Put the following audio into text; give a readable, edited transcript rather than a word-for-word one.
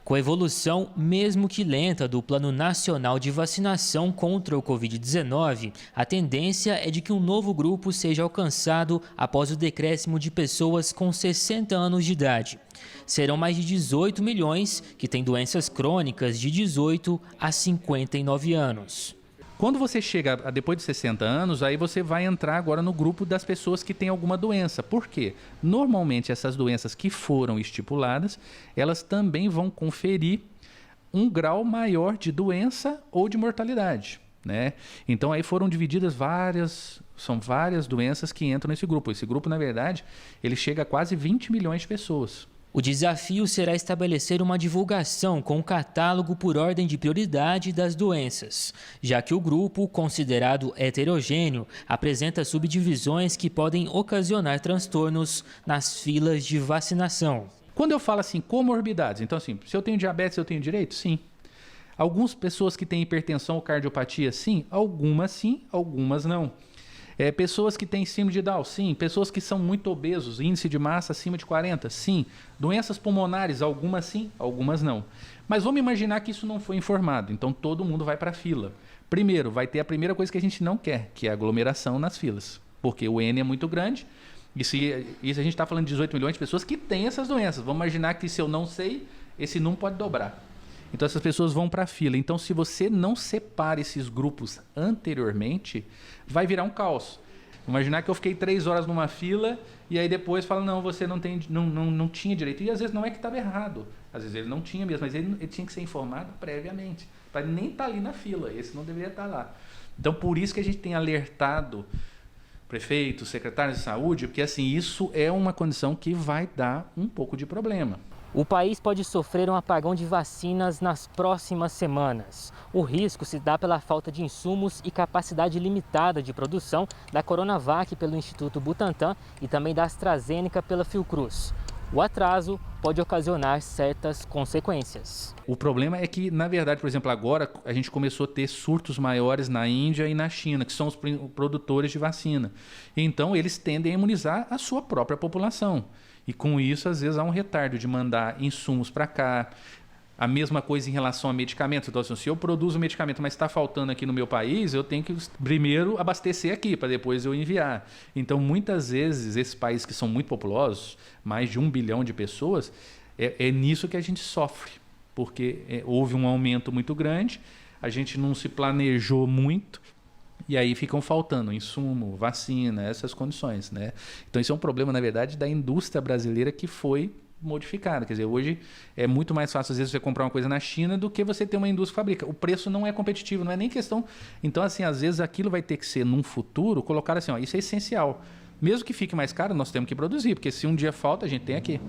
Com a evolução, mesmo que lenta, do Plano Nacional de Vacinação contra o Covid-19, a tendência é de que um novo grupo seja alcançado após o decréscimo de pessoas com 60 anos de idade. Serão mais de 18 milhões que têm doenças crônicas de 18 a 59 anos. Quando você chega a depois de 60 anos, aí você vai entrar agora no grupo das pessoas que têm alguma doença. Por quê? Normalmente essas doenças que foram estipuladas, elas também vão conferir um grau maior de doença ou de mortalidade, né? Então aí foram divididas são várias doenças que entram nesse grupo. Esse grupo, na verdade, ele chega a quase 20 milhões de pessoas. O desafio será estabelecer uma divulgação com um catálogo por ordem de prioridade das doenças, já que o grupo, considerado heterogêneo, apresenta subdivisões que podem ocasionar transtornos nas filas de vacinação. Quando eu falo assim, comorbidades, então assim, se eu tenho diabetes, eu tenho direito? Sim. Algumas pessoas que têm hipertensão ou cardiopatia, sim. Algumas não. Pessoas que têm síndrome de Down, sim. Pessoas que são muito obesos, índice de massa acima de 40, sim. Doenças pulmonares, algumas sim, algumas não. Mas vamos imaginar que isso não foi informado, então todo mundo vai para a fila. Primeiro, vai ter a primeira coisa que a gente não quer, que é a aglomeração nas filas, porque o N é muito grande, e se a gente está falando de 18 milhões de pessoas que têm essas doenças. Vamos imaginar que se eu não sei, esse número pode dobrar. Então essas pessoas vão para a fila. Então se você não separa esses grupos anteriormente, vai virar um caos. Imaginar que eu fiquei 3 horas numa fila e aí depois fala, não, você não tinha direito. E às vezes não é que estava errado. Às vezes ele não tinha mesmo, mas ele tinha que ser informado previamente. Para nem estar ali na fila, esse não deveria estar lá. Então por isso que a gente tem alertado prefeitos, secretários de saúde, porque assim, isso é uma condição que vai dar um pouco de problema. O país pode sofrer um apagão de vacinas nas próximas semanas. O risco se dá pela falta de insumos e capacidade limitada de produção da Coronavac pelo Instituto Butantan e também da AstraZeneca pela Fiocruz. O atraso pode ocasionar certas consequências. O problema é que, na verdade, por exemplo, agora a gente começou a ter surtos maiores na Índia e na China, que são os produtores de vacina. Então, eles tendem a imunizar a sua própria população. E com isso, às vezes, há um retardo de mandar insumos para cá. A mesma coisa em relação a medicamentos. Então, assim, se eu produzo medicamento, mas está faltando aqui no meu país, eu tenho que primeiro abastecer aqui, para depois eu enviar. Então, muitas vezes, esses países que são muito populosos, mais de 1 bilhão de pessoas, é nisso que a gente sofre. Porque houve um aumento muito grande, a gente não se planejou muito, e aí ficam faltando insumo, vacina, essas condições, né? Então isso é um problema, na verdade, da indústria brasileira que foi modificada. Quer dizer, hoje é muito mais fácil, às vezes, você comprar uma coisa na China do que você ter uma indústria que fabrica. O preço não é competitivo, não é nem questão... Então, assim, às vezes aquilo vai ter que ser, num futuro, colocar assim, ó, isso é essencial. Mesmo que fique mais caro, nós temos que produzir, porque se um dia falta, a gente tem aqui.